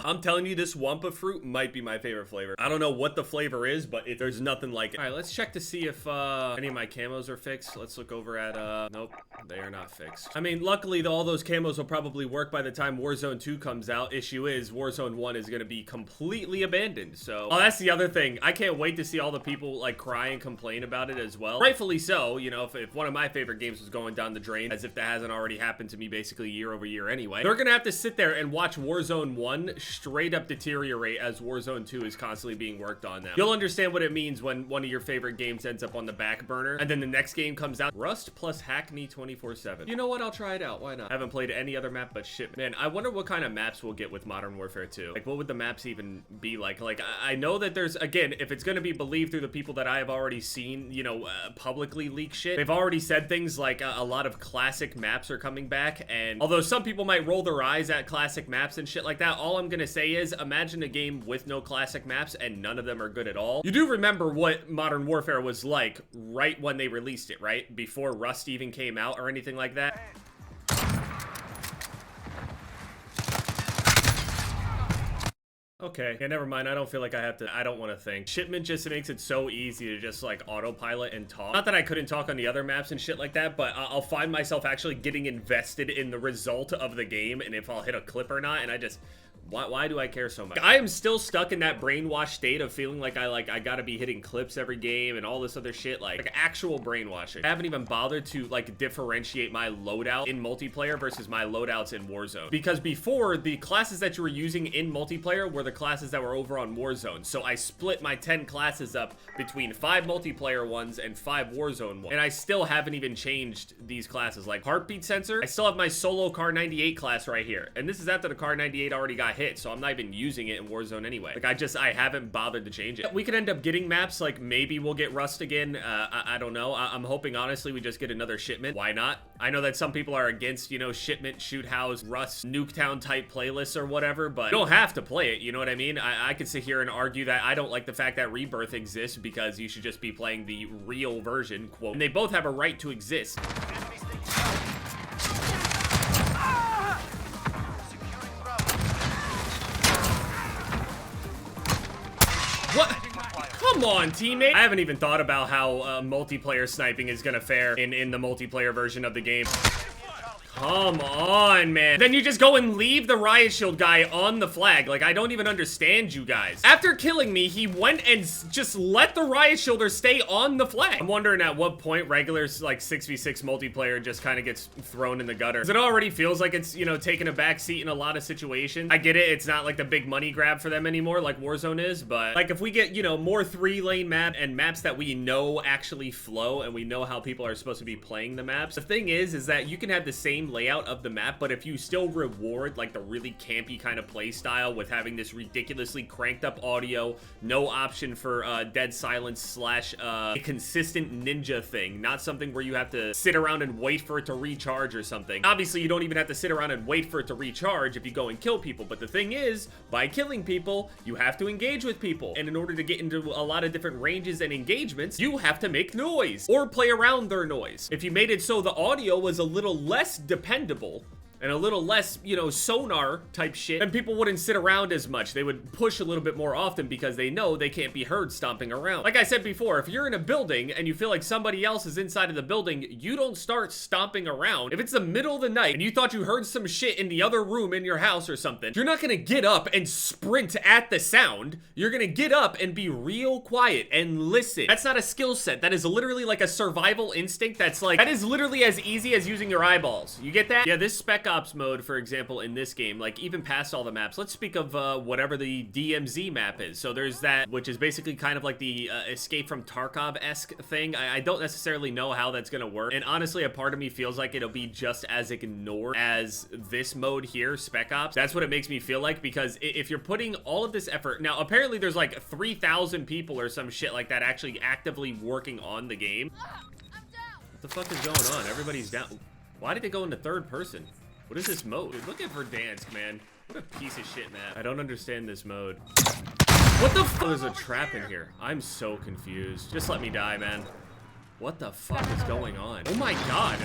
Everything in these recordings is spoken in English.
I'm telling you, this Wumpa fruit might be my favorite flavor. I don't know what the flavor is, but there's nothing like it. All right, let's check to see if any of my camos are fixed. Let's look over at, nope, they are not fixed. I mean, luckily, all those camos will probably work by the time Warzone 2 comes out. Issue is, Warzone 1 is going to be completely abandoned, so. Oh, that's the other thing. I can't wait to see all the people, like, cry and complain about it as well. Rightfully so, you know, if one of my favorite games was going down the drain, as if that hasn't already happened to me basically year over year anyway, they're going to have to sit there and watch Warzone 1 straight up deteriorate as Warzone 2 is constantly being worked on now. You'll understand what it means when one of your favorite games ends up on the back burner, and then the next game comes out. Rust plus Hackney 24/7. You know what? I'll try it out. Why not? I haven't played any other map but shit. Man, I wonder what kind of maps we'll get with Modern Warfare 2. Like, what would the maps even be like? Like, I know that there's, again, if it's going to be believed through the people that I have already seen, you know, publicly leak shit, they've already said things like a lot of classic maps are coming back, and although some people might roll their eyes at classic maps and shit like that, all I'm gonna say is, imagine a game with no classic maps and none of them are good at all. You do remember what Modern Warfare was like right when they released it, right? Before Rust even came out or anything like that. Okay, yeah, never mind. I don't feel like I have to, I don't want to think. Shipment just makes it so easy to just like autopilot and talk. Not that I couldn't talk on the other maps and shit like that, but I'll find myself actually getting invested in the result of the game and if I'll hit a clip or not, and I just... Why do I care so much? I am still stuck in that brainwash state of feeling like I gotta be hitting clips every game and all this other shit, like actual brainwashing. I haven't even bothered to like differentiate my loadout in multiplayer versus my loadouts in Warzone. Because before, the classes that you were using in multiplayer were the classes that were over on Warzone. So I split my 10 classes up between 5 multiplayer ones and 5 Warzone ones. And I still haven't even changed these classes. Like heartbeat sensor, I still have my solo Car 98 class right here. And this is after the Car 98 already got hit, so I'm not even using it in Warzone anyway. Like, I haven't bothered to change it. We could end up getting maps, like, maybe we'll get Rust again. I don't know. I'm hoping, honestly, we just get another Shipment. Why not? I know that some people are against, you know, Shipment, Shoot House, Rust, Nuketown type playlists or whatever, but you don't have to play it, you know what I mean? I could sit here and argue that I don't like the fact that Rebirth exists because you should just be playing the real version, quote. And they both have a right to exist. What? Come on, teammate. I haven't even thought about how multiplayer sniping is gonna fare in the multiplayer version of the game. Come on, man. Then you just go and leave the riot shield guy on the flag. Like, I don't even understand you guys. After killing me, he went and just let the riot shielder stay on the flag. I'm wondering at what point regular, like, 6v6 multiplayer just kind of gets thrown in the gutter. Because it already feels like it's, you know, taking a back seat in a lot of situations. I get it. It's not like the big money grab for them anymore like Warzone is. But, like, if we get, you know, more 3-lane map and maps that we know actually flow and we know how people are supposed to be playing the maps. The thing is that you can have the same layout of the map, but if you still reward like the really campy kind of play style with having this ridiculously cranked up audio, no option for dead silence slash a consistent ninja thing, not something where you have to sit around and wait for it to recharge or something. Obviously, you don't even have to sit around and wait for it to recharge if you go and kill people, but the thing is, by killing people, you have to engage with people, and in order to get into a lot of different ranges and engagements, you have to make noise or play around their noise. If you made it so the audio was a little less dependable and a little less, you know, sonar type shit, and people wouldn't sit around as much. They would push a little bit more often because they know they can't be heard stomping around. Like I said before, if you're in a building and you feel like somebody else is inside of the building, you don't start stomping around. If it's the middle of the night and you thought you heard some shit in the other room in your house or something, you're not gonna get up and sprint at the sound. You're gonna get up and be real quiet and listen. That's not a skill set. That is literally like a survival instinct. That's like, that is literally as easy as using your eyeballs. You get that? Yeah, this Spec Ops mode, for example, in this game, like even past all the maps, let's speak of whatever the DMZ map is. So there's that, which is basically kind of like the Escape from Tarkov-esque thing. I don't necessarily know how that's gonna work, and honestly, a part of me feels like it'll be just as ignored as this mode here, Spec Ops. That's what it makes me feel like, because if you're putting all of this effort, now apparently there's like 3,000 people or some shit like that actually actively working on the game. What the fuck is going on? Everybody's down. Why did it go into third person? What is this mode? Dude, look at Verdansk, man. What a piece of shit map. I don't understand this mode. What the fuck? There's a trap in here. I'm so confused. Just let me die, man. What the fuck is going on? Oh my god.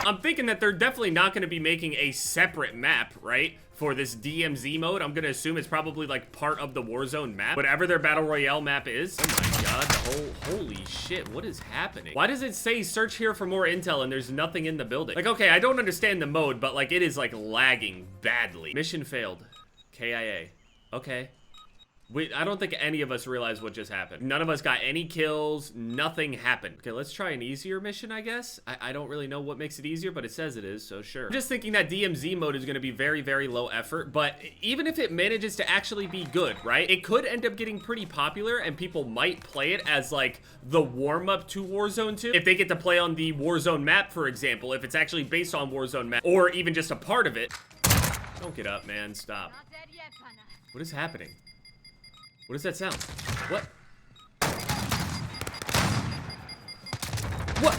I'm thinking that they're definitely not going to be making a separate map, right? For this DMZ mode. I'm gonna assume it's probably like part of the Warzone map. Whatever their Battle Royale map is. Oh my god, holy shit, what is happening? Why does it say search here for more intel and there's nothing in the building? Like, okay, I don't understand the mode, but like it is like lagging badly. Mission failed. KIA. Okay. I don't think any of us realized what just happened. None of us got any kills. Nothing happened. Okay, let's try an easier mission, I guess. I don't really know what makes it easier, but it says it is, so sure. I'm just thinking that DMZ mode is going to be very, very low effort, but even if it manages to actually be good, right? It could end up getting pretty popular, and people might play it as, like, the warm-up to Warzone 2. If they get to play on the Warzone map, for example, if it's actually based on Warzone map, or even just a part of it. Don't get up, man. Stop. What is happening? What does that sound? What? What?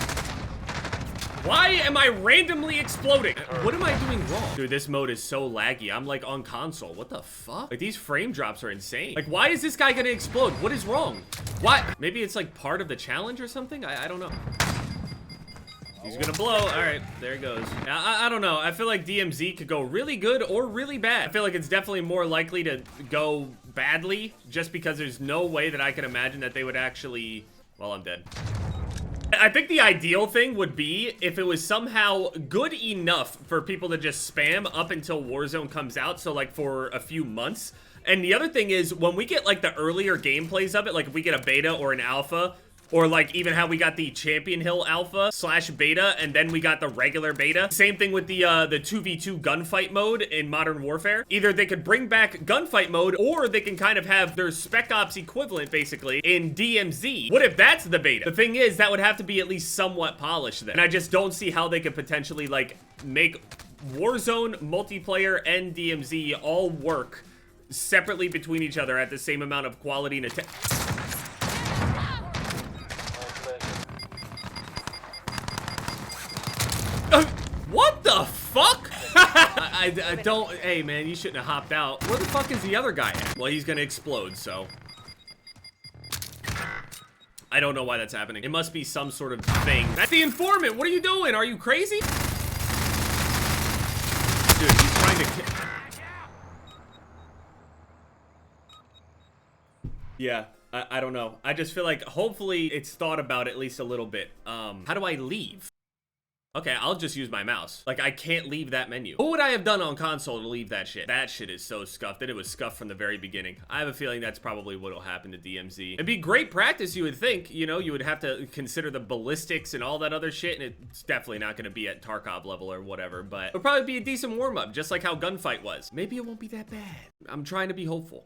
Why am I randomly exploding? What am I doing wrong? Dude, this mode is so laggy. I'm like on console. What the fuck? Like these frame drops are insane. Like why is this guy gonna explode? What is wrong? What? Maybe it's like part of the challenge or something? I don't know. He's gonna blow. All right, there it goes. I don't know. I feel like DMZ could go really good or really bad. I feel like it's definitely more likely to go badly just because there's no way that I can imagine that they would actually... Well, I'm dead. I think the ideal thing would be if it was somehow good enough for people to just spam up until Warzone comes out, so like for a few months. And the other thing is, when we get like the earlier gameplays of it, like if we get a beta or an alpha, or like even how we got the Champion Hill alpha / beta, and then we got the regular beta. Same thing with the 2v2 gunfight mode in Modern Warfare. Either they could bring back gunfight mode, or they can kind of have their Spec Ops equivalent, basically, in DMZ. What if that's the beta? The thing is, that would have to be at least somewhat polished then. And I just don't see how they could potentially, like, make Warzone, multiplayer, and DMZ all work separately between each other at the same amount of quality and attention. What the fuck? I don't... Hey, man, you shouldn't have hopped out. Where the fuck is the other guy at? Well, he's gonna explode, so... I don't know why that's happening. It must be some sort of thing. That's the informant! What are you doing? Are you crazy? Dude, he's trying to kill... Yeah, I don't know. I just feel like hopefully it's thought about at least a little bit. How do I leave? Okay, I'll just use my mouse. Like, I can't leave that menu. What would I have done on console to leave that shit? That shit is so scuffed, and it was scuffed from the very beginning. I have a feeling that's probably what'll happen to DMZ. It'd be great practice, you would think. You know, you would have to consider the ballistics and all that other shit, and it's definitely not gonna be at Tarkov level or whatever, but it'll probably be a decent warm-up, just like how Gunfight was. Maybe it won't be that bad. I'm trying to be hopeful.